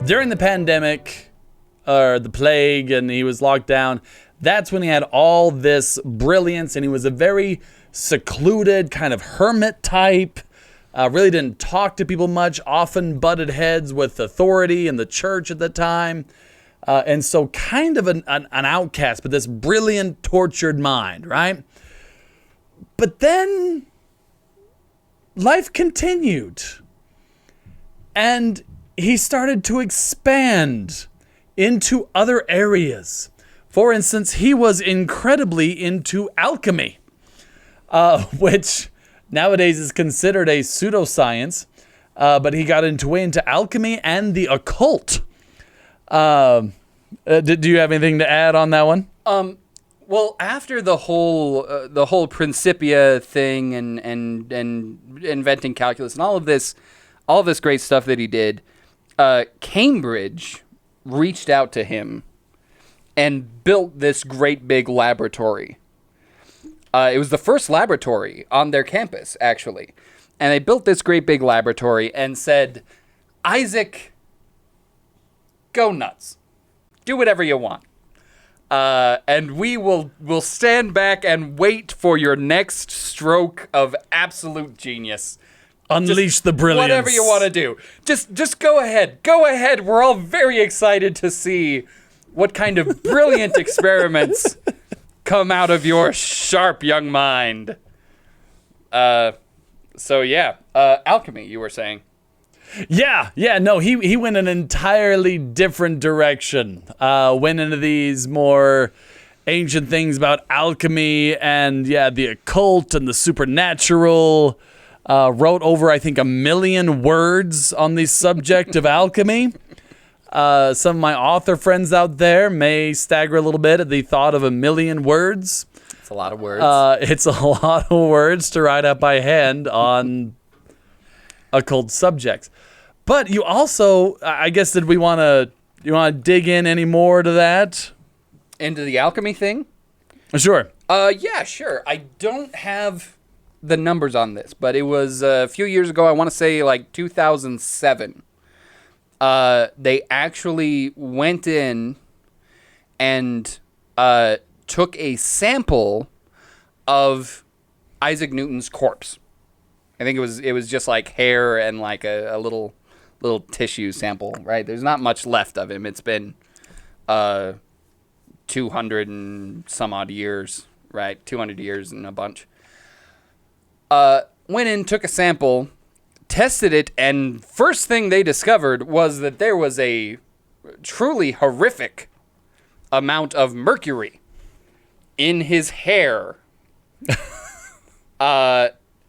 during the pandemic or the plague and he was locked down, that's when he had all this brilliance, and he was a very secluded kind of hermit type. Really didn't talk to people much, often butted heads with authority in the church at the time. And so kind of an outcast, but this brilliant, tortured mind, right? But then life continued. And he started to expand into other areas. For instance, he was incredibly into alchemy, which nowadays is considered a pseudoscience, but he got way into alchemy and the occult. Do you have anything to add on that one? Well, after the whole Principia thing and inventing calculus and all this great stuff that he did, Cambridge reached out to him and built this great big laboratory. It was the first laboratory on their campus, actually. And they built this great big laboratory and said, Isaac, go nuts. Do whatever you want. And we will stand back and wait for your next stroke of absolute genius. Unleash the brilliance. Whatever you want to do. Just go ahead. Go ahead. We're all very excited to see what kind of brilliant experiments come out of your sharp young mind. Alchemy, you were saying. Yeah, no, he went an entirely different direction. Went into these more ancient things about alchemy and, the occult and the supernatural. Wrote over, I think, 1 million words on the subject of alchemy. Some of my author friends out there may stagger a little bit at the thought of 1 million words. It's a lot of words. It's a lot of words to write up by hand on occult subjects. But you also, I guess, you want to dig in any more to that? Into the alchemy thing? Sure. Yeah, sure. I don't have the numbers on this, but it was a few years ago. I want to say like 2007. They actually went in and took a sample of Isaac Newton's corpse. I think it was just like hair and like a little tissue sample, right? There's not much left of him. It's been 200 and some odd years, right? 200 years and a bunch. Went in, took a sample, tested it, and first thing they discovered was that there was a truly horrific amount of mercury in his hair.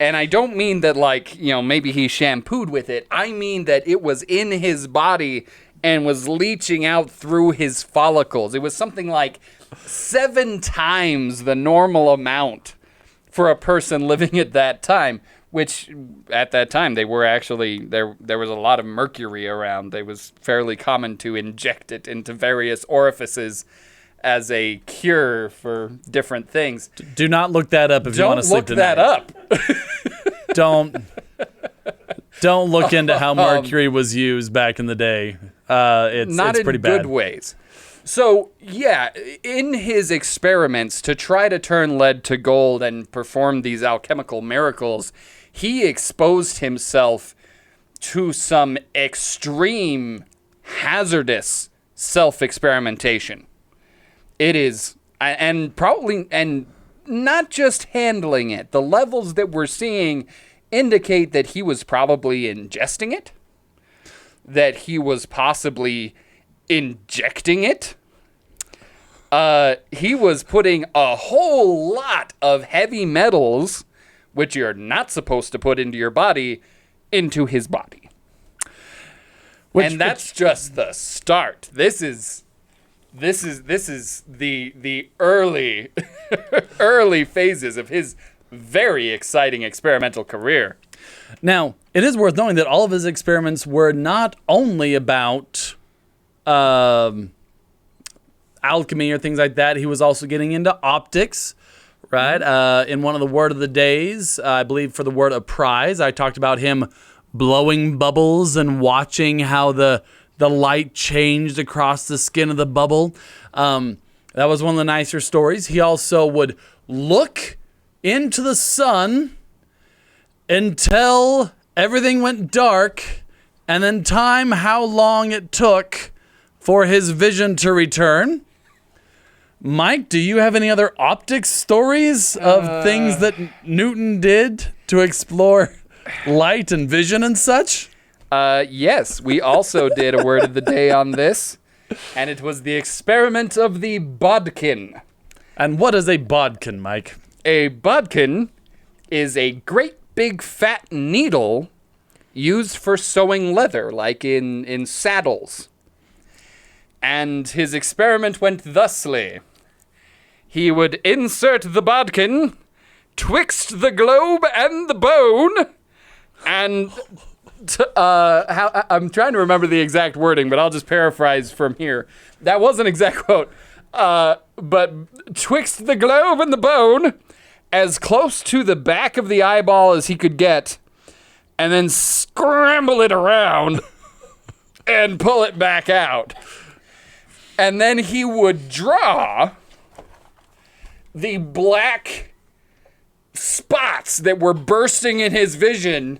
And I don't mean that, like, maybe he shampooed with it. I mean that it was in his body and was leaching out through his follicles. It was something like 7 times the normal amount for a person living at that time, which at that time they were actually, there was a lot of mercury around. It was fairly common to inject it into various orifices as a cure for different things. Do not look that up if you want to sleep tonight. Don't look that up. Don't look into how mercury was used back in the day. It's pretty bad. Not in good ways. So, yeah, in his experiments to try to turn lead to gold and perform these alchemical miracles, he exposed himself to some extreme, hazardous self-experimentation. It is, and not just handling it. The levels that we're seeing indicate that he was probably ingesting it, that he was possibly injecting it. He was putting a whole lot of heavy metals, which you're not supposed to put into your body, into his body. And that's just the start. This is the early early phases of his very exciting experimental career. Now, it is worth knowing that all of his experiments were not only about alchemy or things like that. He was also getting into optics, right? In one of the word of the days, I believe for the word of prize, I talked about him blowing bubbles and watching how the the light changed across the skin of the bubble. That was one of the nicer stories. He also would look into the sun until everything went dark, and then time how long it took for his vision to return. Mike, do you have any other optics stories of things that Newton did to explore light and vision and such? Yes, we also did a word of the day on this, and it was the experiment of the bodkin. And what is a bodkin, Mike? A bodkin is a great big fat needle used for sewing leather, like in saddles. And his experiment went thusly. He would insert the bodkin twixt the globe and the bone, and I'm trying to remember the exact wording, but I'll just paraphrase from here. That wasn't an exact quote, but twixt the globe and the bone, as close to the back of the eyeball as he could get, and then scramble it around and pull it back out. And then he would draw the black spots that were bursting in his vision.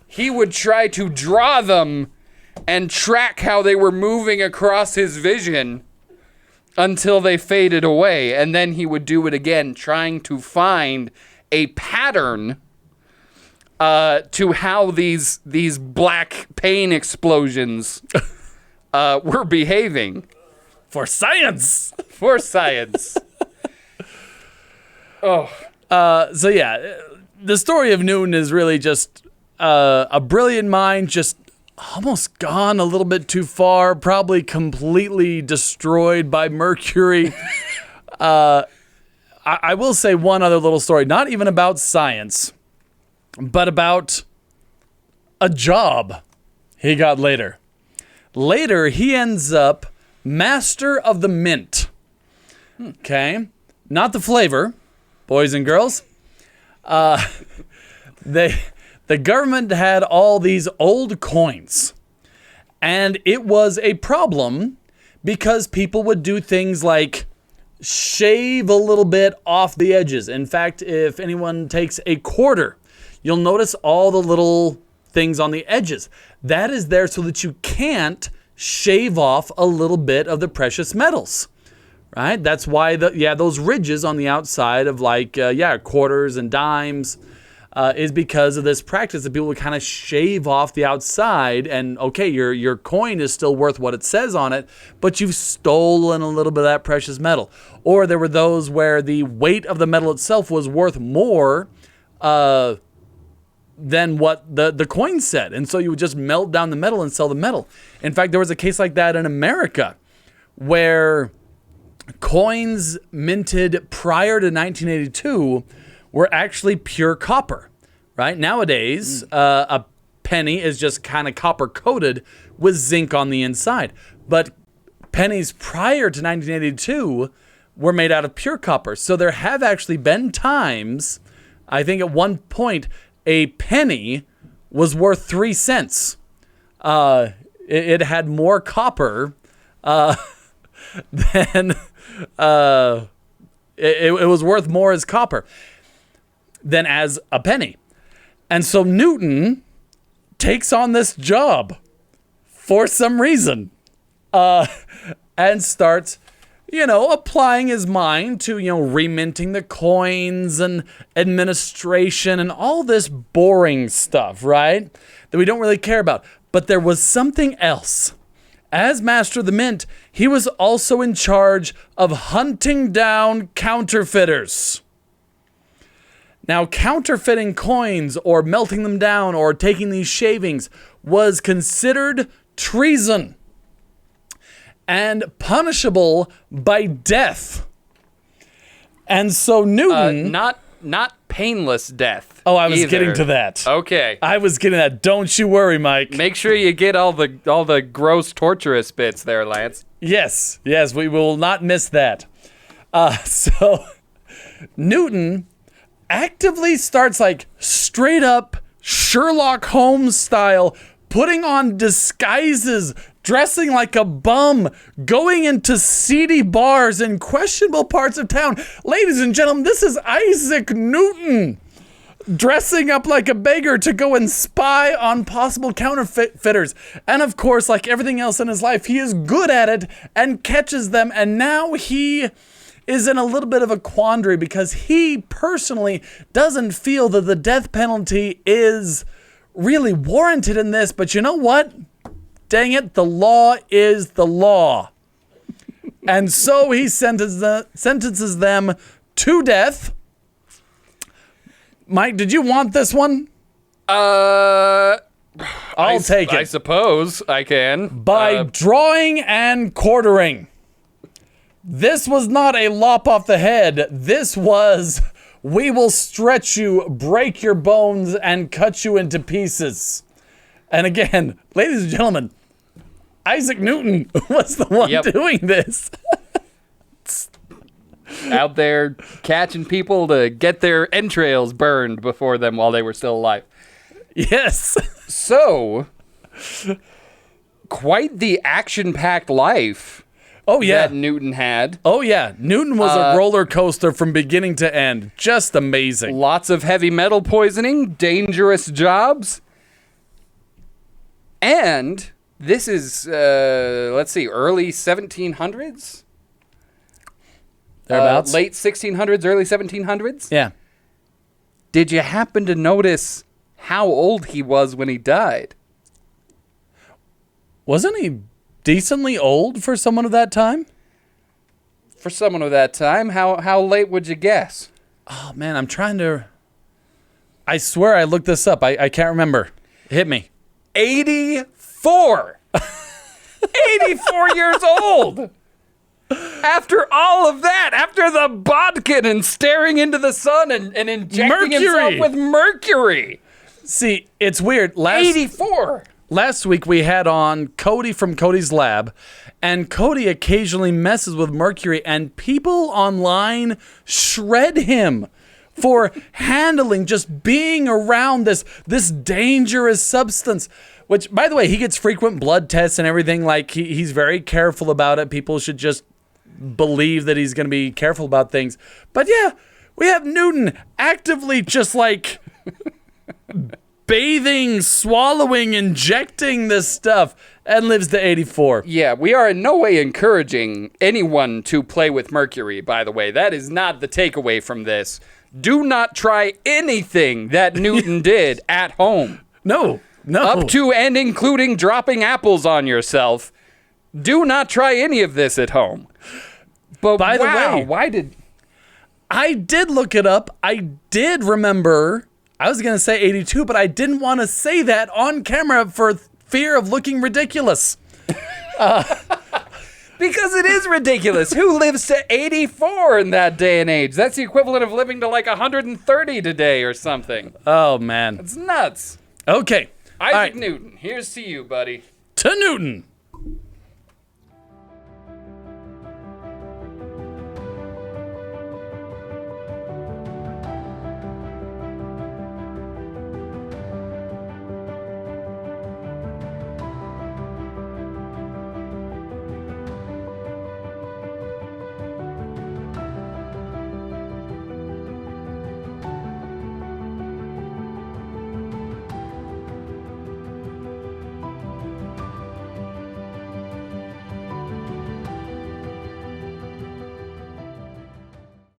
He would try to draw them and track how they were moving across his vision until they faded away. And then he would do it again, trying to find a pattern to how these black pain explosions were behaving. For science! For science. Oh. So yeah, the story of Newton is really just a brilliant mind, just almost gone a little bit too far, probably completely destroyed by Mercury. I will say one other little story, not even about science, but about a job he got later. Later, he ends up Master of the Mint. Okay? Not the flavor, boys and girls. The government had all these old coins, and it was a problem because people would do things like shave a little bit off the edges. In fact, if anyone takes a quarter, you'll notice all the little things on the edges. That is there so that you can't shave off a little bit of the precious metals, right? That's why those ridges on the outside of quarters and dimes is because of this practice that people would kind of shave off the outside, and okay, your coin is still worth what it says on it, but you've stolen a little bit of that precious metal. Or there were those where the weight of the metal itself was worth more than what the coin said, and so you would just melt down the metal and sell the metal. In fact, there was a case like that in America where coins minted prior to 1982 were actually pure copper, right? Nowadays, a penny is just kind of copper coated with zinc on the inside. But pennies prior to 1982 were made out of pure copper. So there have actually been times, I think at one point, a penny was worth 3 cents. It had more copper than... it was worth more as copper than as a penny. And so Newton takes on this job for some reason and starts, applying his mind to, reminting the coins and administration and all this boring stuff, right? That we don't really care about. But there was something else. As Master of the Mint, he was also in charge of hunting down counterfeiters. Now, counterfeiting coins or melting them down or taking these shavings was considered treason and punishable by death. And so Newton... Not painless death. Oh, I was either. getting to that. Okay. I was getting that. Don't you worry, Mike. Make sure you get all the gross, torturous bits there, Lance. Yes, we will not miss that. So Newton actively starts straight up Sherlock Holmes style putting on disguises dressing like a bum, going into seedy bars in questionable parts of town. Ladies and gentlemen, this is Isaac Newton dressing up like a beggar to go and spy on possible counterfeiters. And of course, like everything else in his life, he is good at it and catches them. And now he is in a little bit of a quandary because he personally doesn't feel that the death penalty is really warranted in this. But you know what? Dang it, the law is the law. And so he sentences them to death. Mike, did you want this one? I'll take it. I suppose I can. By drawing and quartering. This was not a lop off the head. This was, we will stretch you, break your bones, and cut you into pieces. And again, ladies and gentlemen, Isaac Newton was the one doing this. Out there catching people to get their entrails burned before them while they were still alive. Yes. So, quite the action-packed life. Oh, yeah. That Newton had. Oh, yeah. Newton was a roller coaster from beginning to end. Just amazing. Lots of heavy metal poisoning, dangerous jobs. And this is, let's see, early 1700s? Thereabouts? Late 1600s, early 1700s? Yeah. Did you happen to notice how old he was when he died? Wasn't he decently old for someone of that time? For someone of that time, how late would you guess? Oh, man, I'm trying to... I swear I looked this up. I can't remember. Hit me. 84! 84 years old! After all of that, after the bodkin and staring into the sun and injecting himself with mercury. See, it's weird. 84! Last week we had on Cody from Cody's Lab, and Cody occasionally messes with mercury, and people online shred him for handling, just being around this dangerous substance. Which, by the way, he gets frequent blood tests and everything. Like, he's very careful about it. People should just believe that he's going to be careful about things. But yeah, we have Newton actively just like bathing, swallowing, injecting this stuff, and lives to 84. Yeah, we are in no way encouraging anyone to play with mercury, by the way. That is not the takeaway from this. Do not try anything that Newton did at home. No. Up to and including dropping apples on yourself. Do not try any of this at home. But by the way, why did... I did look it up. I did remember... I was going to say 82, but I didn't want to say that on camera for fear of looking ridiculous. Because it is ridiculous. Who lives to 84 in that day and age? That's the equivalent of living to like 130 today or something. Oh, man. It's nuts. Okay. Isaac Newton, here's to you, buddy. To Newton.